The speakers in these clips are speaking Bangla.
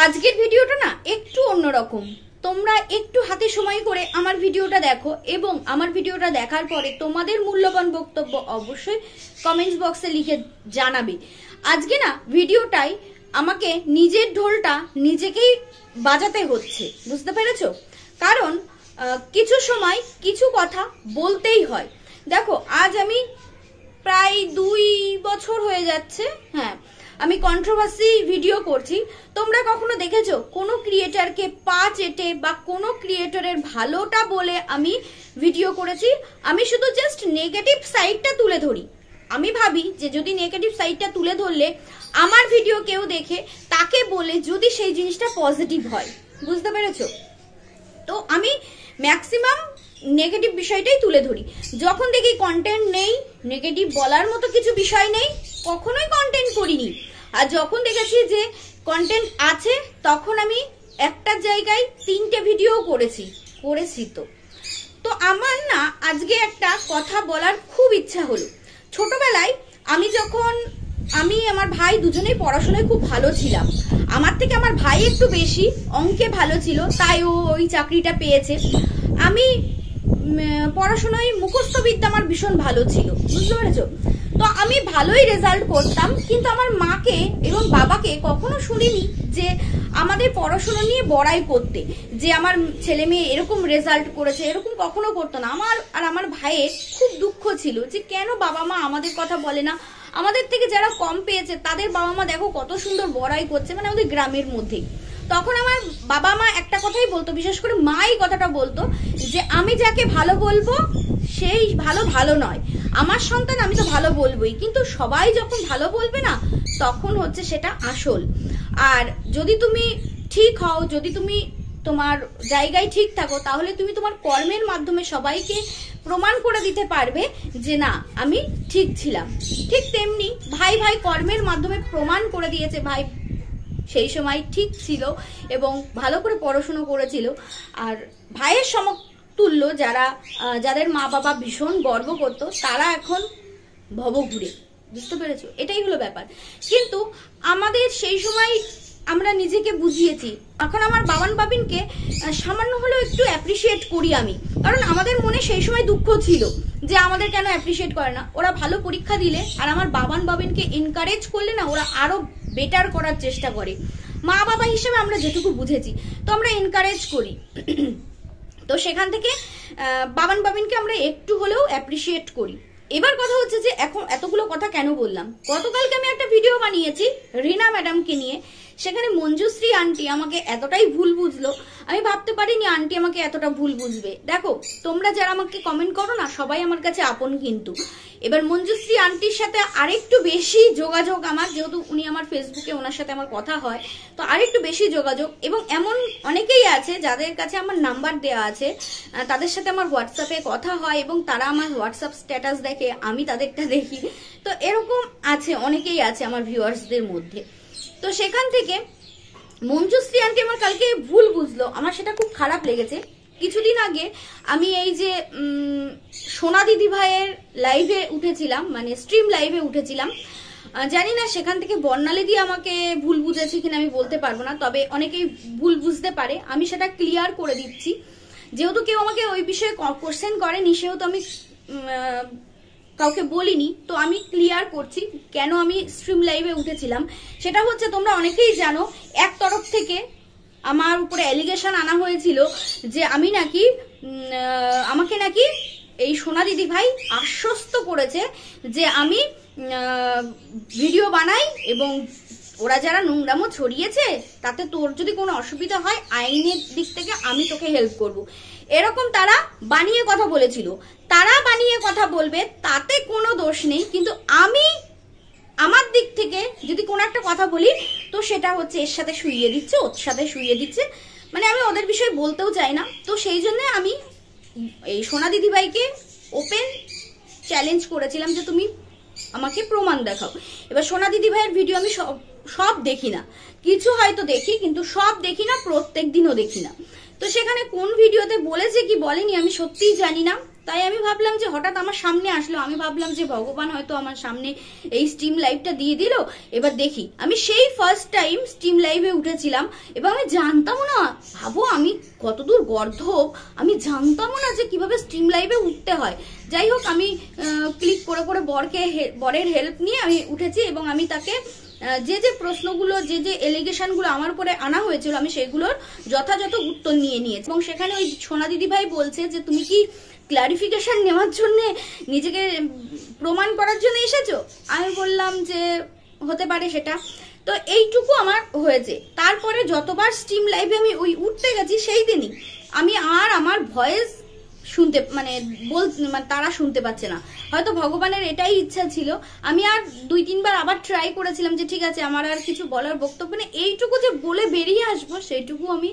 আজকের ভিডিওটা না একটু অন্যরকম। তোমরা একটু হাতে সময় করে আমার ভিডিওটা দেখো এবং আমার ভিডিওটা দেখার পরে তোমাদের মূল্যবান বক্তব্য অবশ্যই কমেন্টস বক্সে লিখে জানাবে। আজকে না ভিডিওটাই আমাকে নিজের ঢোলটা নিজেকেই বাজাতে হচ্ছে, বুঝতে পেরেছো? কারণ কিছু সময় কিছু কথা বলতেই হয়। দেখো, আজ আমি প্রায় 2 বছর হয়ে যাচ্ছে, হ্যাঁ, আমি কন্ট্রোভার্সি ভিডিও করছি। তোমরা কখনো দেখেছো কোনো ক্রিয়েটারকে পা চেটে বা কোনো ক্রিয়েটরের ভালোটা বলে আমি ভিডিও করেছি? আমি শুধু জাস্ট নেগেটিভ সাইডটা তুলে ধরি। আমি ভাবি যে যদি নেগেটিভ সাইডটা তুলে ধরলে আমার ভিডিও কেউ দেখে তাকে বলে যদি সেই জিনিসটা পজিটিভ হয়, বুঝতে পেরেছো? তো আমি ম্যাক্সিমাম নেগেটিভ বিষয়টাই তুলে ধরি। যখন দেখি কন্টেন্ট নেই, নেগেটিভ বলার মতো কিছু বিষয় নেই, কখনোই কন্টেন্ট করিনি। আর যখন দেখেছি যে কন্টেন্ট আছে, তখন আমি একটা জায়গায় 3টে ভিডিও করেছি। তো আমার না আজকে একটা কথা বলার খুব ইচ্ছা হলো। ছোটবেলায় আমি আমার ভাই দুজনেই পড়াশোনায় খুব ভালো ছিলাম। আমার থেকে আমার ভাই একটু বেশি অঙ্কে ভালো ছিল, তাই ও ওই চাকরিটা পেয়েছে। আমি পড়াশোনায় মুখস্থ বিদ্যা আমার ভীষণ ভালো ছিল, বুঝতে পেরেছো? তো আমি ভালোই রেজাল্ট করতাম, কিন্তু আমার মাকে এবং বাবাকে কখনো শুনিনি যে আমাদের পড়াশোনা নিয়ে বড়াই করতে, যে আমার ছেলে মেয়ে এরকম রেজাল্ট করেছে, এরকম কখনো করতো না। আমার ভাইয়ের খুব দুঃখ ছিল যে কেন বাবা মা আমাদের কথা বলে না, আমাদের থেকে যারা কম পেয়েছে তাদের বাবা মা দেখো কত সুন্দর বড়াই করছে, মানে আমাদের গ্রামের মধ্যেই। তখন আমার বাবা মা একটা কথাই বলতো, বিশেষ করে মা এই কথাটা বলতো যে আমি যাকে ভালো বলবো সেই ভালো নয়, আমার সন্তান আমি তো ভালো বলবোই, কিন্তু সবাই যখন ভালো বলবে না তখন হচ্ছে সেটা আসল। আর যদি তুমি ঠিক হও, যদি তুমি তোমার জায়গায় ঠিক থাকো, তাহলে তুমি তোমার কর্মের মাধ্যমে সবাইকে প্রমাণ করে দিতে পারবে যে না আমি ঠিক ছিলাম। ঠিক তেমনি ভাই কর্মের মাধ্যমে প্রমাণ করে দিয়েছে ভাই সেই সময় ঠিক ছিল এবং ভালো করে পড়াশুনো করেছিল। আর ভাইয়ের সমতুল্য যাদের মা বাবা ভীষণ গর্ব করতো, তারা এখন ভবঘুরে, বুঝতে পেরেছো? এটাই হলো ব্যাপার। কিন্তু আমাদের সেই সময় আমরা নিজেকে বুঝিয়েছি। এখন আমার বাবান বাবিনকে সামান্য হলেও একটু অ্যাপ্রিসিয়েট করি আমি, কারণ আমাদের মনে সেই সময় দুঃখ ছিল যে আমাদের কেন অ্যাপ্রিসিয়েট করে না। ওরা ভালো পরীক্ষা দিলে আর আমার বাবান বাবিনকে এনকারেজ করলে না, ওরা আরো বেটার করার চেষ্টা করে। মা বাবা হিসেবে আমরা যেটুকু বুঝেছি, তো আমরা এনকারেজ করি। তো সেখান থেকে বাবান বাবিনকে আমরা একটু হলেও অ্যাপ্রিসিয়েট করি। এবার কথা হচ্ছে যে এখন এতগুলো কথা কেন বললাম। গতকালকে আমি একটা ভিডিও বানিয়েছি রিনা ম্যাডামকে নিয়ে। সেখানে মঞ্জুশ্রী আন্টি আমাকে এতটাই ভুল বুঝলো, আমি ভাবতে পারিনি আন্টি আমাকে এতটা ভুল বুঝবে। দেখো, তোমরা যারা আমাকে কমেন্ট করো না, সবাই আমার কাছে আপন। কিন্তু এবার মঞ্জুশ্রী আন্টির সাথে আরেকটু বেশি যোগাযোগ আমার, যেহেতু উনি আমার ফেসবুকে, ওনার সাথে আমার কথা হয়, তো আরেকটু বেশি যোগাযোগ। এবং এমন অনেকেই আছে যাদের কাছে আমার নাম্বার দেওয়া আছে, তাদের সাথে আমার হোয়াটসঅ্যাপে কথা হয় এবং তারা আমার হোয়াটসঅ্যাপ স্ট্যাটাস দেখে, আমি তাদেরটা দেখি। তো এরকম আছে, অনেকেই আছে আমার ভিউয়ার্সদের মধ্যে। তো সেখান থেকে মঞ্জুশ্রী আন্টি আমার কালকে ভুল বুঝলো, আমার সেটা খুব খারাপ লেগেছে। কিছুদিন আগে আমি এই যে সোনা দিদি ভাইয়ের লাইভে উঠেছিলাম, মানে স্ট্রিম লাইভে উঠেছিলাম, জানি না সেখান থেকে বর্ণালী দিয়ে আমাকে ভুল বুঝেছে কিনা আমি বলতে পারবো না, তবে অনেকেই ভুল বুঝতে পারে। আমি সেটা ক্লিয়ার করে দিচ্ছি, যেহেতু কেউ আমাকে ওই বিষয়ে কোশ্চেন করেনি, সেহেতু আমি কাউকে বলিনি। তো আমি ক্লিয়ার করছি কেন আমি স্ট্রিম লাইভে উঠেছিলাম। সেটা হচ্ছে, তোমরা অনেকেই জানো, এক তরফ থেকে আমার উপরে অ্যালিগেশন আনা হয়েছিল যে আমি নাকি আমাকে নাকি এই সোনা দিদি ভাই আশ্বস্ত করেছে যে আমি ভিডিও বানাই এবং ওরা যারা নোংরামো ছড়িয়েছে তাতে তোর যদি কোনো অসুবিধা হয় আইনের দিক থেকে আমি তোকে হেল্প করব। এরকম তারা বানিয়ে কথা বলেছিল। তারা বানিয়ে কথা বলবে, তাতে কোনো দোষ নেই, কিন্তু আমি আমার দিক থেকে যদি কোনো একটা কথা বলি তো সেটা হচ্ছে এর সাথে শুইয়ে দিচ্ছে, ওর সাথে শুইয়ে দিচ্ছে, মানে আমি ওদের বিষয়ে বলতেও চাই না। তো সেই জন্য আমি এই সোনা দিদি ভাইকে ওপেন চ্যালেঞ্জ করেছিলাম যে তুমি আমাকে প্রমাণ দেখাও। এবার সোনা দিদি ভাইয়ের ভিডিও আমি সব দেখি না, কিছু হয়তো দেখি, কিন্তু সব দেখি না, প্রত্যেক দিনও দেখি না। তো সেখানে কোন ভিডিওতে বলেছে কি বলেনি আমি সত্যিই জানি না। তাই আমি ভাবলাম যে হঠাৎ আমার সামনে আসলো, আমি ভাবলাম যে ভগবান হয়তো আমার সামনে এই স্ট্রিম লাইভটা দিয়ে দিল, এবার দেখি। আমি সেই ফার্স্ট টাইম স্ট্রিম লাইভে উঠেছিলাম এবং আমি জানতাম না, ভাবো আমি কতদূর গর্ধব, আমি জানতাম না যে কিভাবে স্ট্রিম লাইভে উঠতে হয়। যাই হোক, আমি ক্লিক করে করে বরের হেল্প নিয়ে আমি উঠেছি এবং আমি তাকে যে যে প্রশ্নগুলো, যে যে এলিগেশনগুলো আমার উপরে আনা হয়েছিল, আমি সেগুলোর যথাযথ উত্তর নিয়ে নিয়েছি। এবং সেখানে ওই সোনা দিদি ভাই বলছে যে তুমি কি ক্লারিফিকেশন নেওয়ার জন্য, নিজেকে প্রমাণ করার জন্য এসেছো? আমি বললাম যে হতে পারে সেটা। তো এইটুকু আমার হয়েছে। তারপরে যতবার স্ট্রিম লাইভে আমি ওই উঠতে গেছি, সেই দিনই আমি আর আমার ভয়েস শুনতে মানে তারা শুনতে পাচ্ছে না। হয়তো ভগবানের এটাই ইচ্ছা ছিল। আমি আর 2-3 বার আবার ট্রাই করেছিলাম যে ঠিক আছে আমার আর কিছু বলার বক্তব্য নেই, এইটুকু যে বলে বেরিয়ে আসবো সেইটুকু আমি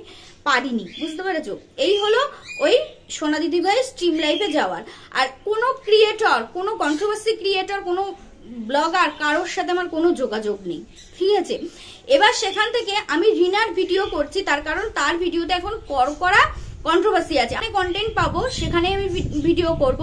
পারিনি, বুঝতে পেরেছো? এই হলো ওই সোনা দিদি ভাই স্ট্রিম লাইভে যাওয়ার। আর কোনো ক্রিয়েটর, কোনো কন্ট্রোভার্সি ক্রিয়েটর, কোনো ব্লগার, কারোর সাথে আমার কোনো যোগাযোগ নেই, ঠিক আছে? এবার সেখান থেকে আমি রিনার ভিডিও করছি, তার কারণ তার ভিডিওতে এখন করা কন্ট্রোভার্সি আছে, আমি কন্টেন্ট পাবো, সেখানে আমি ভিডিও করব।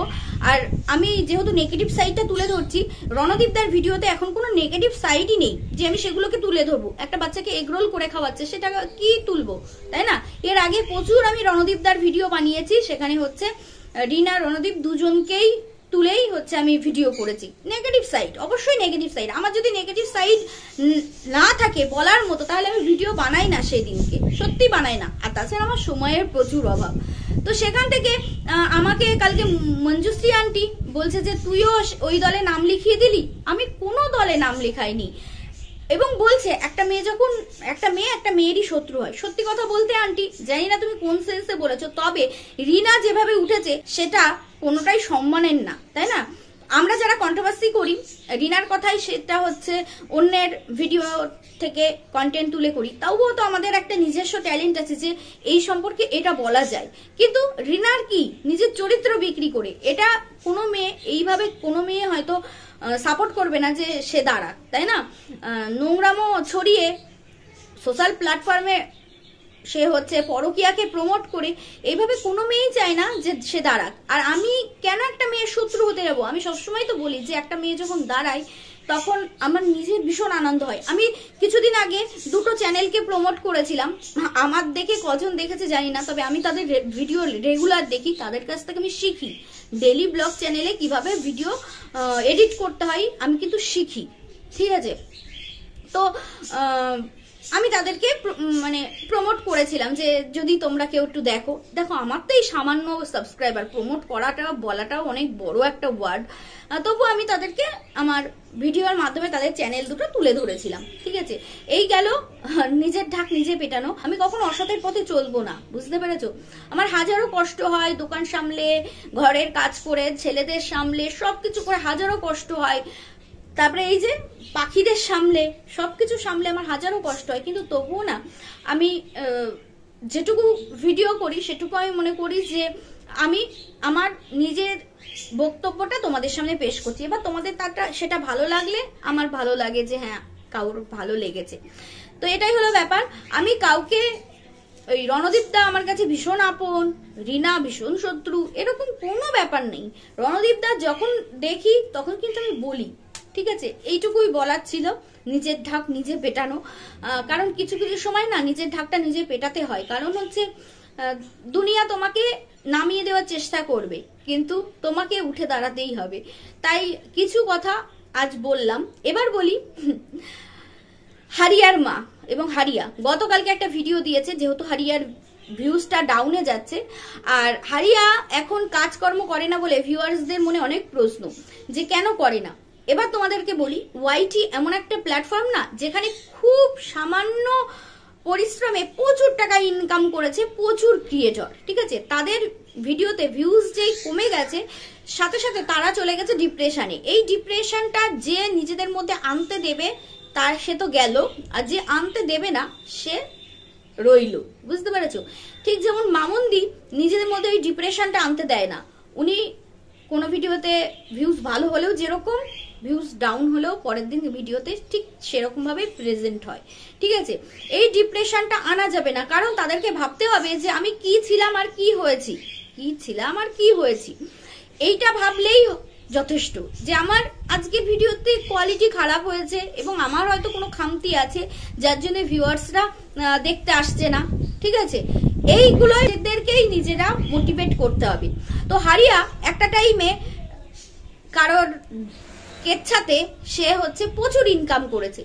আর আমি যেহেতু নেগেটিভ সাইডটা তুলে ধরছি, রণদীপদার ভিডিওতে এখন কোনো নেগেটিভ সাইডই নেই যে আমি সেগুলোকে তুলে ধরবো। একটা বাচ্চাকে এগরোল করে খাওয়াচ্ছে, সেটা কি তুলবো, তাই না? এর আগে প্রচুর আমি রণদীপদার ভিডিও বানিয়েছি, সেখানে হচ্ছে রিনা রণদীপ দুজনকেই তুলেই হচ্ছে আমি ভিডিও করেছি। নেগেটিভ সাইড, অবশ্যই নেগেটিভ সাইড। আমার যদি নেগেটিভ সাইড না থাকে বলার মতো, তাহলে আমি ভিডিও বানাই না, সেই দিনকে সত্যি বানাই না। আর তাছাড়া আমার সময়ের প্রচুর অভাব। তো সেখান থেকে আমাকে কালকে মঞ্জুশ্রী আন্টি বলছে যে তুইও ওই দলে নাম লিখিয়ে দিলি। আমি কোনো দলে নাম লেখাইনি। এবং বলছে একটা মেয়ে যখন একটা মেয়েরই শত্রু হয়। সত্যি কথা বলতে আন্টি, জানি না তুমি কোন সেন্সে বলেছো, তবে রিনা যেভাবে উঠেছে সেটা কোনোটাই সম্মানের না, তাই না? আমরা যারা কন্ট্রোভার্সি করি, রিনার কথাই সেটা হচ্ছে অন্যের ভিডিও থেকে কন্টেন্ট তুলে করি, তাও তো আমাদের একটা নিজস্ব ট্যালেন্ট আছে যে এই সম্পর্কে এটা বলা যায়। কিন্তু রিনার কি নিজের চরিত্র বিক্রি করে, এটা কোনো মেয়ে এইভাবে, কোনো মেয়ে হয়তো সাপোর্ট করবে না যে সে দাঁড়াক, তাই না? নোংরামো ছড়িয়ে সোশ্যাল প্ল্যাটফর্মে সে হচ্ছে পরকীয়াকে প্রমোট করে, এইভাবে কোনো মেয়েই চায় না যে সে দাঁড়াক। আর আমি কেন একটা মেয়ের শত্রু হতে যাবো? আমি সবসময় তো বলি যে একটা মেয়ে যখন দাঁড়ায় তখন আমার নিজের ভীষণ আনন্দ হয়। আমি কিছুদিন আগে 2টো চ্যানেলকে প্রমোট করেছিলাম, আমার দেখে কজন দেখেছে জানি না, তবে আমি তাদের ভিডিও রেগুলার দেখি, তাদের কাছ থেকে আমি শিখি। ডেলি ব্লগ চ্যানেলে কিভাবে ভিডিও এডিট করতে হয় আমি কিন্তু শিখি, ঠিক আছে? তো আমি তাদেরকে মানে প্রমোট করেছিলাম যে যদি তোমরা কেউ একটু দেখো। আমার তো এই সামান্য সাবস্ক্রাইবার, প্রমোট করাটা বলাটাও অনেক বড় একটা ওয়ার্ড, তবু আমি তাদেরকে আমার ভিডিওর মাধ্যমে তাদের চ্যানেল দুটো তুলে ধরেছিলাম, ঠিক আছে? এই গেল নিজের ঢাক নিজে পেটানো। আমি কখনো অসতের পথে চলবো না, বুঝতে পেরেছো? আমার হাজারো কষ্ট হয়, দোকান সামলে, ঘরের কাজ করে, ছেলেদের সামলে, সবকিছু করে হাজারো কষ্ট হয়। তারপরে এই যে পাখিদের সামলে, সবকিছু সামলে আমার হাজারো কষ্ট হয়, কিন্তু তবুও না আমি যেটুকু ভিডিও করি সেটুকু আমি মনে করি যে আমি আমার নিজের বক্তব্যটা তোমাদের সামনে পেশ করছি। এবার তোমাদের তারটা সেটা ভালো লাগলে আমার ভালো লাগে যে হ্যাঁ কারোর ভালো লেগেছে। তো এটাই হলো ব্যাপার। আমি কাউকে, ওই রণদীপদা আমার কাছে ভীষণ আপন, রিনা ভীষণ শত্রু, এরকম কোনো ব্যাপার নেই। রণদীপদা যখন দেখি তখন কিন্তু আমি বলি, ঠিক আছে? এইটুকুই বলার ছিল, নিজের ঢাক নিজে পেটানো। কারণ কিছু কিছু সময় না নিজের ঢাকটা নিজে পেটাতে হয়। কারণ হচ্ছে দুনিয়া তোমাকে নামিয়ে দেওয়ার চেষ্টা করবে, কিন্তু তোমাকে উঠে দাঁড়াতেই হবে। তাই কিছু কথা আজ বললাম। এবার বলি হারিয়ার মা এবং হারিয়া গতকালকে একটা ভিডিও দিয়েছে, যেহেতু হারিয়ার ভিউজটা ডাউনে যাচ্ছে, আর হারিয়া এখন কাজকর্ম করে না বলে ভিউয়ার্সদের মনে অনেক প্রশ্ন যে কেন করে না। এবার তোমাদেরকে বলি, ওয়াইটি এমন একটা প্ল্যাটফর্ম না যেখানে খুব সামান্য পরিশ্রমে প্রচুর টাকা ইনকাম করেছে প্রচুর ক্রিয়েটর, ঠিক আছে? তাদের ভিডিওতে ভিউজ যেই কমে গেছে, সাথে সাথে তারা চলে গেছে ডিপ্রেশনে। এই ডিপ্রেশনটা যে নিজেদের মধ্যে আনতে দেবে তার সে তো গেল, আর যে আনতে দেবে না সে রইল, বুঝতে পেরেছো? ঠিক যেমন মামুন্দি নিজেদের মধ্যে এই ডিপ্রেশনটা আনতে দেয় না। উনি কোনো ভিডিওতে ভিউজ ভালো হলেও যেরকম, ভিউজ ডাউন হলেও পরের দিন ভিডিওতে ঠিক সেরকম ভাবে প্রেজেন্ট হয়, ঠিক আছে? এই ডিপ্রেশনটা আনা যাবে না, কারণ তাদেরকে ভাবতে হবে যে আমি কি ছিলাম আর কি হয়েছি, কি ছিলাম আর কি হয়েছি। এইটা ভাবলেই যথেষ্ট যে আমার আজকের ভিডিওতে কোয়ালিটি খারাপ হয়েছে এবং আমার হয়তো কোনো খামতি আছে যার জন্য ভিউয়ার্সরা দেখতে আসছে না, ঠিক আছে। এইগুলো এদেরকেই নিজেরা মোটিভেট করতে হবে। তো হারিয়া একটা টাইমে কারোর কেচ্ছাতে সে হচ্ছে প্রচুর ইনকাম করেছে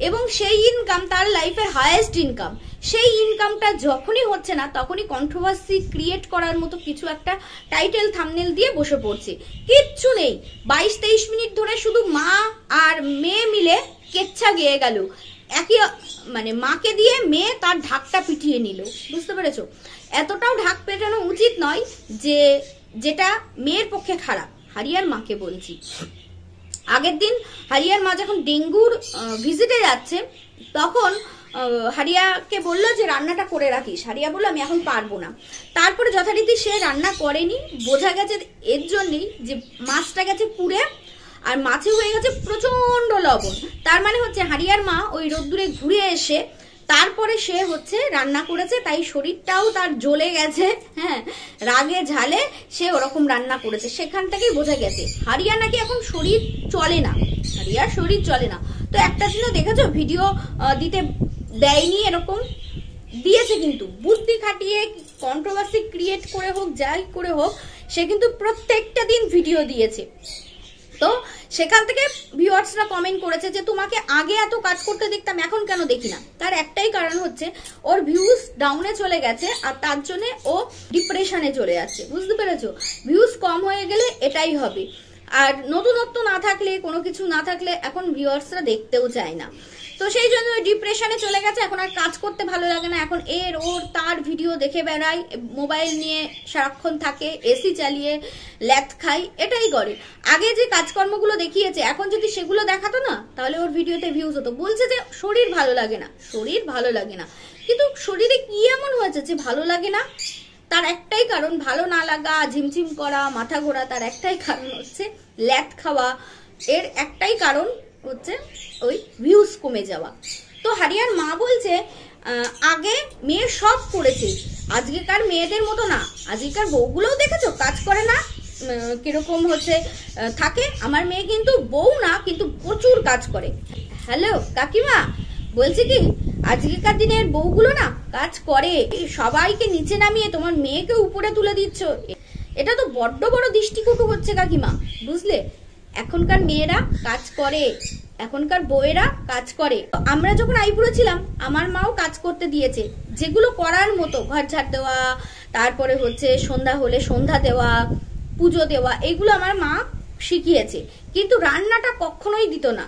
এবং সেই ইনকাম তার লাইফের হাইয়েস্ট ইনকাম। সেই ইনকামটা যখনই হচ্ছে না তখনই কন্ট্রোভার্সি ক্রিয়েট করার মতো কিছু একটা টাইটেল থাম্বনেল দিয়ে বসে পড়ছে। কিচ্ছু নেই, 22-23 মিনিট ধরে শুধু মা আর মেয়ে মিলে কেচ্ছা গেয়ে গেল। একই মানে মাকে দিয়ে মেয়ে তার ঢাকটা পিটিয়ে নিল, বুঝতে পেরেছো? এতটাও ঢাক পেটানো উচিত নয় যে যেটা মেয়ের পক্ষে খারাপ। হারিয়ার মাকে বলছি, আগের দিন হারিয়ার মা যখন ডেঙ্গুর ভিজিটে যাচ্ছে তখন হারিয়াকে বললো যে রান্নাটা করে রাখিস। হারিয়া বললো আমি এখন পারবো না। তারপরে যথারীতি সে রান্না করেনি। বোঝা গেছে এর জন্যই যে মাছটা গেছে পুড়ে আর মাছে হয়ে গেছে প্রচন্ড লবণ। তার মানে হচ্ছে হারিয়ার মা ওই রোদ্দুরে ঘুরে এসে তারপরে সে হচ্ছে রান্না করেছে, তাই শরীরটাও তার জ্বলে গেছে। হ্যাঁ, রাগে ঝালে সে ওরকম রান্না করেছে। সেখান থেকেই বোঝা গেছে হারিয়া নাকি এখন শরীর চলে না, হারিয়ার শরীর চলে না। তো একটা দিনও দেখেছো ভিডিও দিতে দেয়নি, এরকম দিয়েছে কিন্তু বুদ্ধি খাটিয়ে কন্ট্রোভার্সি ক্রিয়েট করে হোক যাই করে হোক সে কিন্তু প্রত্যেকটা দিন ভিডিও দিয়েছে। তো সেখান থেকে ভিউয়ার্সরা কমেন্ট করেছে যে তোমাকে আগে এত কাজ করতে দেখতাম এখন কেন দেখি না। তার একটাই কারণ হচ্ছে ওর ভিউজ ডাউনে চলে গেছে আর তার জন্য ও ডিপ্রেশনে চলে যাচ্ছে, বুঝতে পেরেছো? ভিউজ কম হয়ে গেলে এটাই হবে। আর নতুনত্ব না থাকলে, কোনো কিছু না থাকলে এখন ভিউয়ার্সরা দেখতেও চায় না। তো সেই জন্য ডিপ্রেশনে চলে গেছে, এখন আর কাজ করতে ভালো লাগে না। এখন এর ওর তার ভিডিও দেখে বেড়ায়, মোবাইল নিয়ে সারাক্ষণ থাকে, এসি চালিয়ে ল্যাথ খাই, এটাই করে। আগে যে কাজকর্মগুলো দেখিয়েছে এখন যদি সেগুলো দেখাতো না তাহলে ওর ভিডিওতে ভিউজ হতো। বলছে যে শরীর ভালো লাগে না, শরীর ভালো লাগে না, কিন্তু শরীরে কি এমন হয়েছে যে ভালো লাগে না? তার একটাই কারণ, ভালো না লাগা, ঝিমঝিম করা, মাথা ঘোরা, তার একটাই কারণ হচ্ছে ল্যাথ খাওয়া। এর একটাই কারণ হচ্ছে ওই ভিউজ কমে যাওয়া। তো হারিয়ার মা বলছে আগে মেয়ে সব করেছে, আজকেকার মেয়েদের মতো না। আজকেকার বউগুলোও দেখেছো কাজ করে না, কিরকম হচ্ছে থাকে। আমার মেয়ে কিন্তু বউ না, কিন্তু প্রচুর কাজ করে। হ্যালো কাকিমা, বলছি কি আজকেকার দিনের বউগুলো না কাজ করে, সবাইকে নিচে নামিয়ে তোমার মেয়েকে উপরে তুলে দিচ্ছ। এটা তো বড্ড বড় দৃষ্টিকটু হচ্ছে কাকিমা, বুঝলে? এখনকার মেয়েরা কাজ করে, এখনকার বউয়েরা কাজ করে। আমরা যখন আইবুড়ো ছিলাম আমার মাও কাজ করতে দিয়েছে, যেগুলো করার মতো, ঘর ঝাড় দেওয়া, তারপরে হচ্ছে সন্ধ্যা হলে সন্ধ্যা দেওয়া, পুজো দেওয়া, এগুলো আমার মা শিখিয়েছে। কিন্তু রান্নাটা কখনোই দিত না।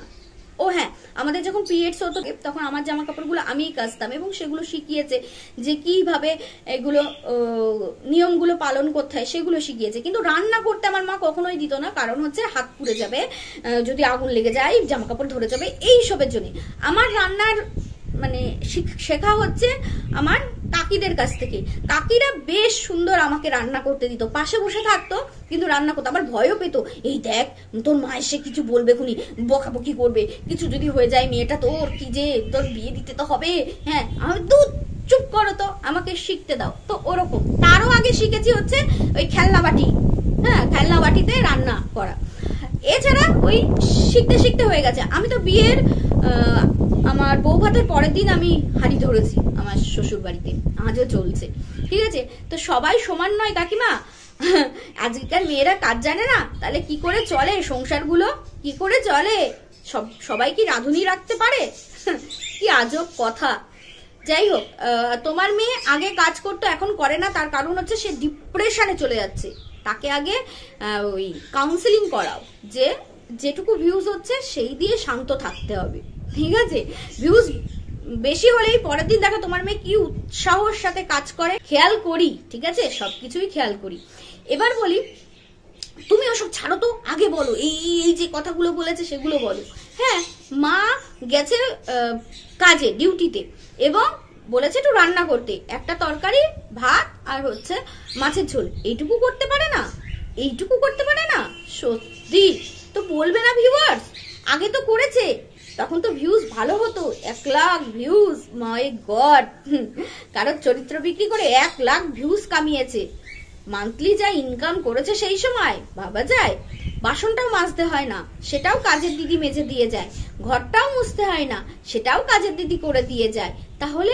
ও হ্যাঁ, আমাদের যখন পিরিয়ডস হতো তখন আমার জামা কাপড়গুলো আমিই কাচতাম এবং সেগুলো শিখিয়েছে যে কিভাবে এগুলো নিয়মগুলো পালন করতে হয়, সেগুলো শিখিয়েছে। কিন্তু রান্না করতে আমার মা কখনোই দিত না, কারণ হচ্ছে হাত পুড়ে যাবে, যদি আগুন লেগে যায় জামা কাপড় ধরে যাবে, এইসবের জন্য। আমার রান্নার মানে শেখা হচ্ছে আমার কাকিদের কাছ থেকে। কাকিরা বেশ সুন্দর আমাকে রান্না করতে দিত, পাশে বসে থাকতো কিন্তু রান্না করতো। আবার ভয়ও পেতো, এই দেখ তোর মা এসে কিছু বলবে, খুনি বকাবকি করবে, কিছু যদি হয়ে যায় মেয়েটা তোর, কি যে তোর বিয়ে দিতে তো হবে। হ্যাঁ, আমি দুধ চুপ করো তো, আমাকে শিখতে দাও। তো ওরকম তারও আগে শিখেছি হচ্ছে ওই খেলনা বাটি, হ্যাঁ খেলনা বাটিতে রান্না করা। এছাড়া ওই শিখতে শিখতে হয়ে গেছে। আমি তো বিয়ের আমার বউ ভাতের পরের দিন আমি হাঁড়ি ধরেছি আমার শ্বশুর বাড়িতে, আজও চলছে, ঠিক আছে? তো সবাই সমান নয় কাকিমা। আজকেকার মেয়েরা কাজ জানে না, তাহলে কি করে চলে সংসারগুলো, কি করে চলে? সবাই কি রাঁধুনি রাখতে পারে? কি আজব কথা। যাই হোক, তোমার মেয়ে আগে কাজ করতো এখন করে না, তার কারণ হচ্ছে সে ডিপ্রেশনে চলে যাচ্ছে। তাকে আগে ওই কাউন্সিলিং করাও যে যেটুকু ভিউজ হচ্ছে সেই দিয়ে শান্ত থাকতে হবে, ঠিক আছে? ভিউজ বেশি হলেই পরের দিন দেখো তোমার মেয়ে কি উৎসাহের সাথে কাজ করে। খেয়াল করি, ঠিক আছে, সবকিছুই খেয়াল করি। এবার বলি, তুমি ওসব ছাড়ো তো, আগে বলো এই যে কথাগুলো বলেছে সেগুলো বলো। হ্যাঁ, মা গেছে কাজে, ডিউটিতে, এবং বলেছে একটু রান্না করতে, একটা তরকারি, ভাত আর হচ্ছে মাছের ঝোল, এইটুকু করতে পারে না, এইটুকু করতে পারে না। সত্যি তো বলবে না ভিউয়ার্স? আগে তো করেছে, তখন তো ভিউজ ভালো হতো, 1 লাখ ভিউজ, মাই গড। কারোর চরিত্র বিক্রি করে 1 লাখ ভিউজ কামিয়েছে, মান্থলি যা ইনকাম করেছে সেই সময় ভাবা যায়? বাসনটাও মাজতে হয় না, সেটাও কাজের দিদি মেজে দিয়ে যায়। ঘরটাও মুছতে হয় না, সেটাও কাজের দিদি করে দিয়ে যায়। তাহলে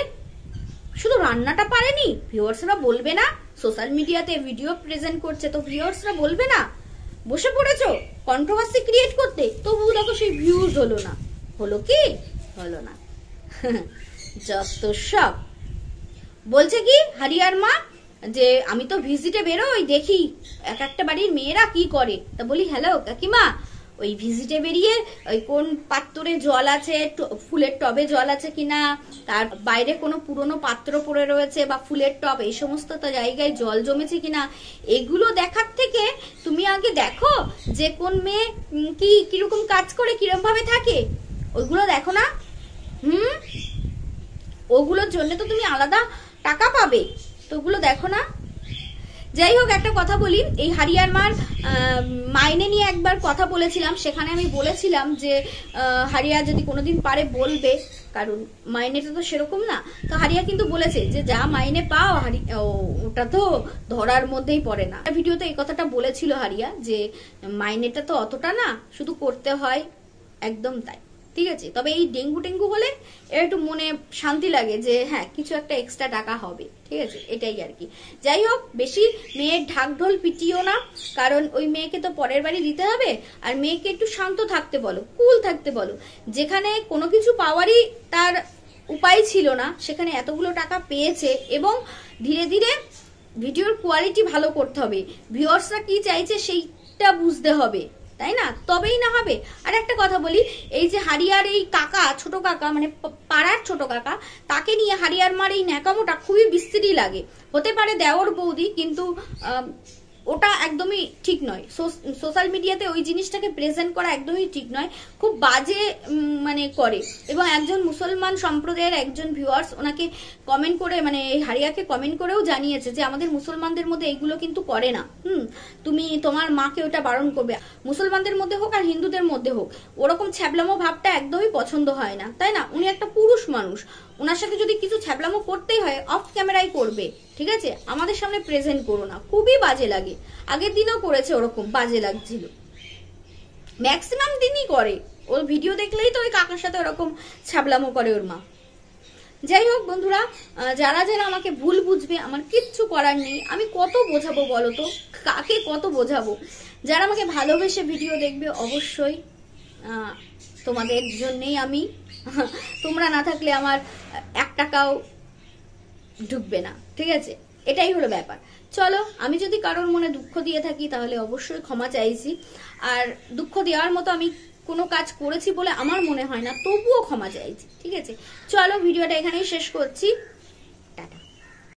শুধু রান্নাটা পারেনি? ভিউয়ার্সরা বলবে না? সোশ্যাল মিডিয়াতে ভিডিও প্রেজেন্ট করছে তো ভিউয়ার্সরা বলবে না? বসে পড়েছো কন্ট্রোভার্সি ক্রিয়েট করতে, তবু দেখো সেই ভিউজ হলো না। হলো কি? হলো না। যত সব। বলছে কি হারিয়ার মা যে আমি তো ভিজিটে বেরোই, দেখি এক একটা বাড়ির মেয়েরা কি করে। তা বলি হ্যালো কাকিমা, ওই ভিজিটে বেরিয়ে ওই কোন পাত্রে জল আছে, ফুলের টবে জল আছে কিনা, তার বাইরে কোনো পুরনো পাত্র পড়ে রয়েছে বা ফুলের টব, এই সমস্ত জায়গায় জল জমেছে কিনা, এগুলো দেখার থেকে তুমি আগে দেখো যে কোন মেয়ে কি কিরকম কাজ করে, কিরকম ভাবে থাকে, ওইগুলো দেখো না। ওগুলোর জন্য তো তুমি আলাদা টাকা পাবে, তো ওগুলো দেখো না। যাই হোক, একটা কথা বলি, এই হারিয়ার মার মাইনে নিয়ে একবার কথা বলেছিলাম, সেখানে আমি বলেছিলাম যে হারিয়া যদি কোনোদিন পারে বলবে, কারণ মাইনেটা তো সেরকম না। তো হারিয়া কিন্তু বলেছে যে যা মাইনে পাও ওটা তো ধরার মধ্যেই পড়ে না। ভিডিওতে এই কথাটা বলেছিল হারিয়া যে মাইনেটা তো অতটা না, শুধু করতে হয়, একদম তাই। ঠিক আছে, তবে এই ডেঙ্গু টেঙ্গু হলে একটু মনে শান্তি লাগে যে হ্যাঁ কিছু একটা এক্সট্রা টাকা হবে। ঠিক আছে, এটাই আর কি। যাই হোক, বেশি মেয়ের ঢাকঢোল পিটিও না, কারণ ওই মেয়েকে তো পরের বাড়ি দিতে হবে। আর মেয়েকে একটু শান্ত থাকতে বলো, কুল থাকতে বলো। যেখানে কোনো কিছু পাওয়ারই তার উপায় ছিল না, সেখানে এতগুলো টাকা পেয়েছে, এবং ধীরে ধীরে ভিডিওর কোয়ালিটি ভালো করতে হবে। ভিউয়ার্সরা কি চাইছে সেইটা বুঝতে হবে, তাই না? তবেই না হবে। আর একটা কথা বলি, এই যে হারিয়ার এই কাকা, ছোট কাকা, মানে পাড়ার ছোট কাকা, তাকে নিয়ে হারিয়ার মার এই ন্যাকামোটা খুবই বিশ্রী লাগে। হতে পারে দেওর বৌদি, কিন্তু ওটা একদমই ঠিক নয়। সোশ্যাল মিডিয়াতে ওই জিনিসটাকে প্রেজেন্ট করা একদমই ঠিক নয়, খুব বাজে মানে করে। এবং একজন মুসলমান সম্প্রদায়ের একজন ভিউয়ার্স ওনাকে কমেন্ট করে, মানে এই হারিয়াকে কমেন্ট করেও জানিয়েছে যে আমাদের মুসলমানদের মধ্যে এইগুলো কিন্তু করে না, তুমি তোমার মাকে ওটা বারণ করবে। মুসলমানদের মধ্যে হোক আর হিন্দুদের মধ্যে হোক, ওরকম ছ্যাবলামো ভাবটা একদমই পছন্দ হয় না, তাই না? উনি একটা পুরুষ মানুষ, ওনার সাথে যদি কিছু ছ্যাবলামো করতেই হয় অফ ক্যামেরাই করবে। ঠিক আছে, আমাদের সামনে প্রেজেন্ট করো না, খুবই বাজে লাগে। আগের দিনও করেছে, ওরকম বাজে লাগছিল, ম্যাক্সিমাম দিনই করে। ওর ভিডিও দেখলেই তো ওই কাকার সাথে ওরকম ছ্যাবলামো করে ওর মা। যাই হোক বন্ধুরা, যারা যারা আমাকে ভুল বুঝবে, আমার কিচ্ছু করার নেই। আমি কত বোঝাবো বলো তো, কাকে কত বোঝাবো? যারা আমাকে ভালোবেসে ভিডিও দেখবে, অবশ্যই তোমাদের জন্যই আমি, তোমরা না থাকলে আমার 1 টাকাও ঢুকবে না। ঠিক আছে, এটাই হলো ব্যাপার। চলো, আমি যদি কারোর মনে দুঃখ দিয়ে থাকি তাহলে অবশ্যই ক্ষমা চাইছি। আর দুঃখ দেওয়ার মতো আমি কোনো কাজ করেছি বলে আমার মনে হয় না, তবুও ক্ষমা চাইছি। ঠিক আছে, চলো ভিডিওটা এখানেই শেষ করছি, টাটা।